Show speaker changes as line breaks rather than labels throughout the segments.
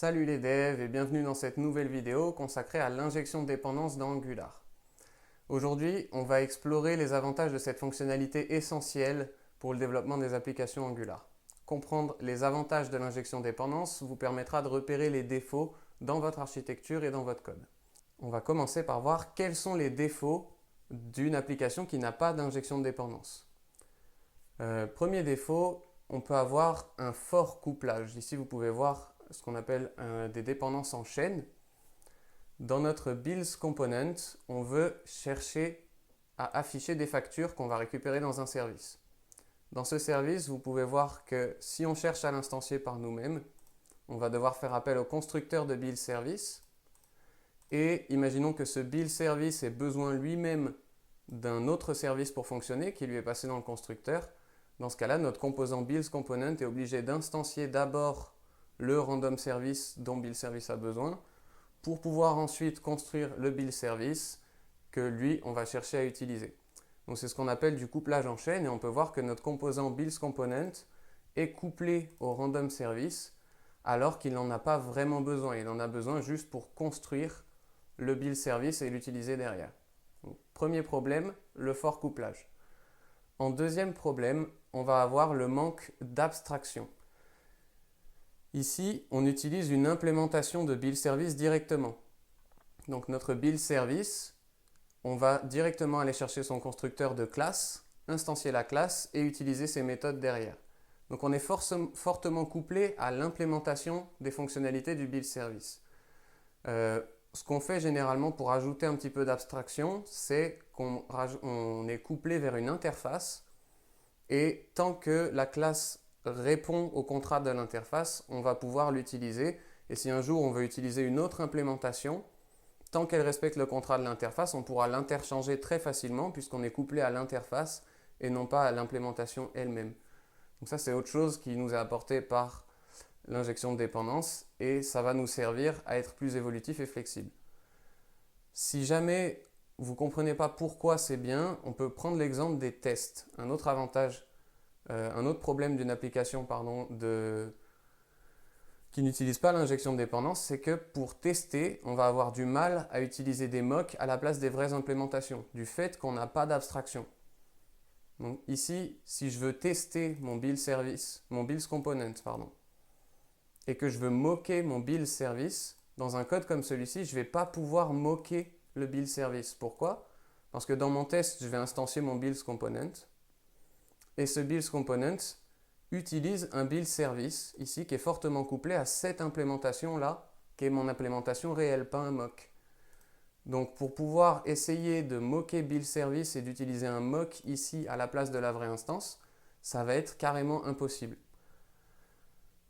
Salut les devs et bienvenue dans cette nouvelle vidéo consacrée à l'injection de dépendance dans Angular. Aujourd'hui, on va explorer les avantages de cette fonctionnalité essentielle pour le développement des applications Angular. Comprendre les avantages de l'injection de dépendance vous permettra de repérer les défauts dans votre architecture et dans votre code. On va commencer par voir quels sont les défauts d'une application qui n'a pas d'injection de dépendance. Premier défaut, on peut avoir un fort couplage. Ici, vous pouvez voir ce qu'on appelle des dépendances en chaîne. Dans notre builds component, on veut chercher à afficher des factures qu'on va récupérer dans un service. Dans ce service, vous pouvez voir que si on cherche à l'instancier par nous-mêmes, on va devoir faire appel au constructeur de build service. Et imaginons que ce build service ait besoin lui-même d'un autre service pour fonctionner qui lui est passé dans le constructeur. Dans ce cas-là, notre composant builds component est obligé d'instancier d'abord le random service dont build service a besoin pour pouvoir ensuite construire le build service que lui, on va chercher à utiliser. Donc c'est ce qu'on appelle du couplage en chaîne et on peut voir que notre composant builds component est couplé au random service alors qu'il n'en a pas vraiment besoin. Il en a besoin juste pour construire le build service et l'utiliser derrière. Donc, premier problème, le fort couplage. En deuxième problème, on va avoir le manque d'abstraction. Ici, on utilise une implémentation de build service directement. Donc notre build service, on va directement aller chercher son constructeur de classe, instancier la classe et utiliser ses méthodes derrière. Donc on est fortement couplé à l'implémentation des fonctionnalités du build service. Ce qu'on fait généralement pour ajouter un petit peu d'abstraction, c'est qu'on est couplé vers une interface et tant que la classe répond au contrat de l'interface, on va pouvoir l'utiliser. Et si un jour on veut utiliser une autre implémentation, tant qu'elle respecte le contrat de l'interface, on pourra l'interchanger très facilement puisqu'on est couplé à l'interface et non pas à l'implémentation elle-même. Donc ça, c'est autre chose qui nous est apporté par l'injection de dépendance et ça va nous servir à être plus évolutif et flexible. Si jamais vous ne comprenez pas pourquoi c'est bien, on peut prendre l'exemple des tests. Un autre avantage, un autre problème d'une application qui n'utilise pas l'injection de dépendance, c'est que pour tester, on va avoir du mal à utiliser des mocks à la place des vraies implémentations, du fait qu'on n'a pas d'abstraction. Donc ici, si je veux tester mon build component, et que je veux moquer mon build service, dans un code comme celui-ci, je ne vais pas pouvoir moquer le build service. Pourquoi? Parce que dans mon test, je vais instancier mon build component, et ce build component utilise un build service, ici, qui est fortement couplé à cette implémentation-là, qui est mon implémentation réelle, pas un mock. Donc pour pouvoir essayer de moquer build service et d'utiliser un mock ici à la place de la vraie instance, ça va être carrément impossible.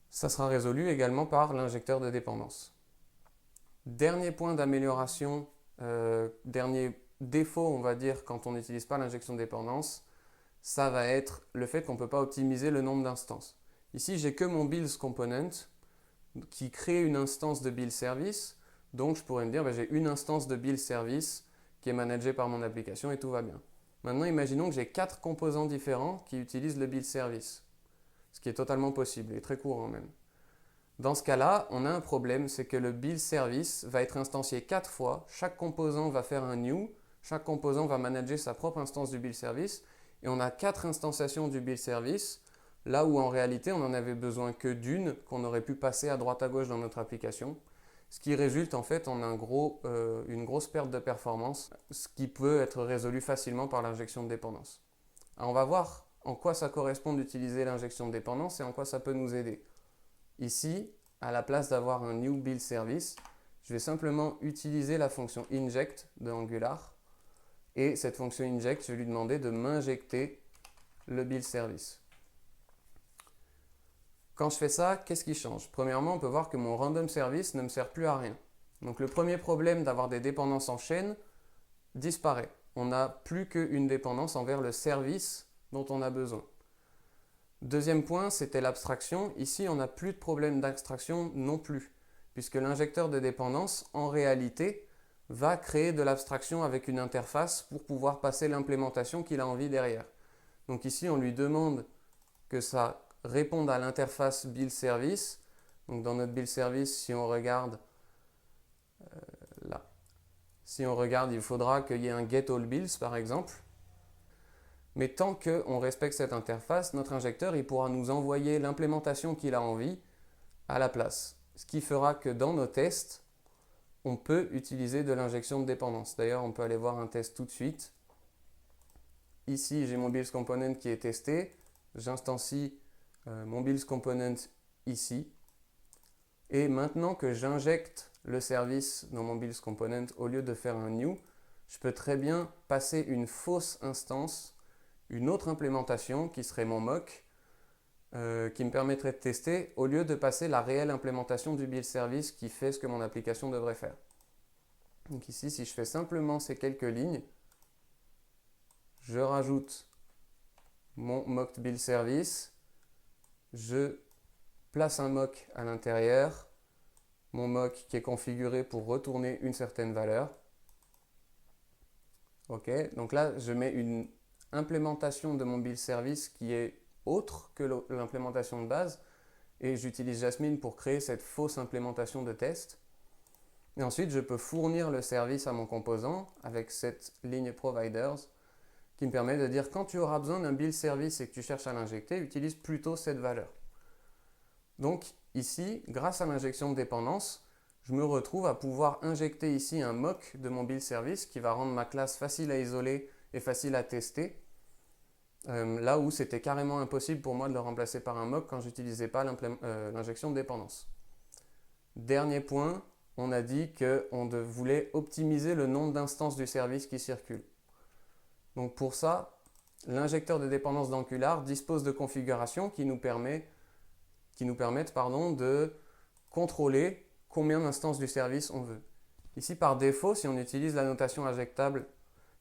Ça sera résolu également par l'injecteur de dépendance. Dernier point d'amélioration, dernier défaut, on va dire, quand on n'utilise pas l'injection de dépendance, ça va être le fait qu'on ne peut pas optimiser le nombre d'instances. Ici, j'ai que mon build component qui crée une instance de build service. Donc, je pourrais me dire, j'ai une instance de build service qui est managée par mon application et tout va bien. Maintenant, imaginons que j'ai 4 composants différents qui utilisent le build service, ce qui est totalement possible et très courant même. Dans ce cas-là, on a un problème, c'est que le build service va être instancié 4 fois. Chaque composant va faire un new, chaque composant va manager sa propre instance du build service. Et on a 4 instanciations du build service, là où en réalité on n'en avait besoin que d'une, qu'on aurait pu passer à droite à gauche dans notre application. Ce qui résulte en fait en une grosse perte de performance, ce qui peut être résolu facilement par l'injection de dépendance. Alors on va voir en quoi ça correspond d'utiliser l'injection de dépendance et en quoi ça peut nous aider. Ici, à la place d'avoir un new build service, je vais simplement utiliser la fonction inject de Angular. Et cette fonction inject, je vais lui demander de m'injecter le build service. Quand je fais ça, qu'est-ce qui change? Premièrement, on peut voir que mon random service ne me sert plus à rien. Donc le premier problème d'avoir des dépendances en chaîne disparaît. On n'a plus qu'une dépendance envers le service dont on a besoin. Deuxième point, c'était l'abstraction. Ici, on n'a plus de problème d'abstraction non plus, puisque l'injecteur de dépendance, en réalité, va créer de l'abstraction avec une interface pour pouvoir passer l'implémentation qu'il a envie derrière. Donc ici, on lui demande que ça réponde à l'interface build service Donc dans notre build service, si on regarde là, il faudra qu'il y ait un get all builds par exemple. Mais tant qu'on respecte cette interface, notre injecteur il pourra nous envoyer l'implémentation qu'il a envie à la place. Ce qui fera que dans nos tests, on peut utiliser de l'injection de dépendance. D'ailleurs, on peut aller voir un test tout de suite. Ici, j'ai mon builds component qui est testé. J'instancie mon builds component ici. Et maintenant que j'injecte le service dans mon builds component, au lieu de faire un new, je peux très bien passer une fausse instance, une autre implémentation qui serait mon mock, qui me permettrait de tester, au lieu de passer la réelle implémentation du build service qui fait ce que mon application devrait faire. Donc ici, si je fais simplement ces quelques lignes, je rajoute mon mocked build service, je place un mock à l'intérieur, mon mock qui est configuré pour retourner une certaine valeur. Ok, donc là, je mets une implémentation de mon build service qui est autre que l'implémentation de base et j'utilise Jasmine pour créer cette fausse implémentation de test. Et ensuite, je peux fournir le service à mon composant avec cette ligne providers qui me permet de dire quand tu auras besoin d'un build service et que tu cherches à l'injecter, utilise plutôt cette valeur. Donc ici, grâce à l'injection de dépendance, je me retrouve à pouvoir injecter ici un mock de mon build service qui va rendre ma classe facile à isoler et facile à tester. Là où c'était carrément impossible pour moi de le remplacer par un mock quand je n'utilisais pas l'injection de dépendance. Dernier point, on a dit qu'on voulait optimiser le nombre d'instances du service qui circulent. Donc pour ça, l'injecteur de dépendance d'Angular dispose de configurations qui nous permettent de contrôler combien d'instances du service on veut. Ici, par défaut, si on utilise la notation injectable,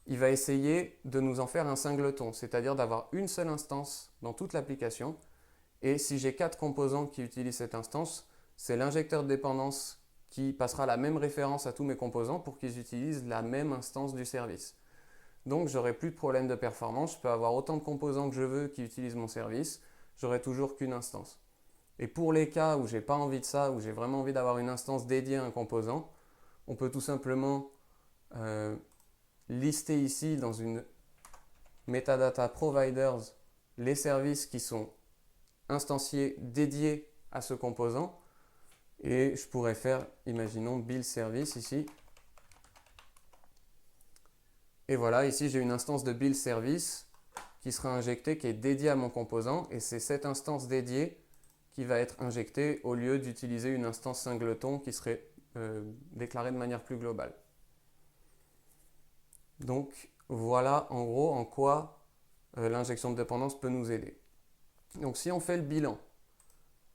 il va essayer de nous en faire un singleton, c'est-à-dire d'avoir une seule instance dans toute l'application. Et si j'ai 4 composants qui utilisent cette instance, c'est l'injecteur de dépendance qui passera la même référence à tous mes composants pour qu'ils utilisent la même instance du service. Donc, j'aurai plus de problème de performance. Je peux avoir autant de composants que je veux qui utilisent mon service. J'aurai toujours qu'une instance. Et pour les cas où je n'ai pas envie de ça, où j'ai vraiment envie d'avoir une instance dédiée à un composant, on peut tout simplement lister ici dans une metadata providers les services qui sont instanciés dédiés à ce composant. Et je pourrais faire, imaginons, build service ici. Et voilà, ici j'ai une instance de build service qui sera injectée, qui est dédiée à mon composant. Et c'est cette instance dédiée qui va être injectée au lieu d'utiliser une instance singleton qui serait déclarée de manière plus globale. Donc voilà en gros en quoi l'injection de dépendance peut nous aider. Donc si on fait le bilan,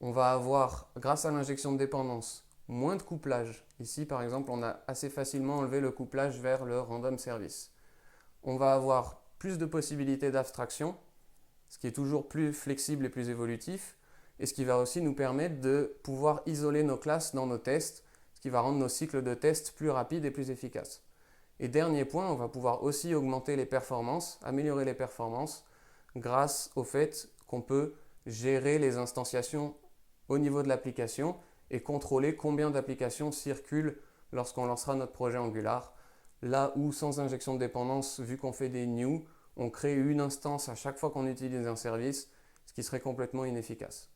on va avoir, grâce à l'injection de dépendance, moins de couplage. Ici par exemple, on a assez facilement enlevé le couplage vers le random service. On va avoir plus de possibilités d'abstraction, ce qui est toujours plus flexible et plus évolutif, et ce qui va aussi nous permettre de pouvoir isoler nos classes dans nos tests, ce qui va rendre nos cycles de tests plus rapides et plus efficaces. Et dernier point, on va pouvoir aussi augmenter les performances, améliorer les performances, grâce au fait qu'on peut gérer les instantiations au niveau de l'application et contrôler combien d'applications circulent lorsqu'on lancera notre projet Angular. Là où sans injection de dépendance, vu qu'on fait des new, on crée une instance à chaque fois qu'on utilise un service, ce qui serait complètement inefficace.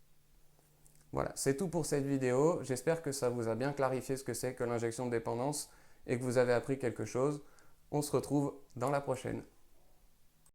Voilà, c'est tout pour cette vidéo. J'espère que ça vous a bien clarifié ce que c'est que l'injection de dépendance et que vous avez appris quelque chose. On se retrouve dans la prochaine.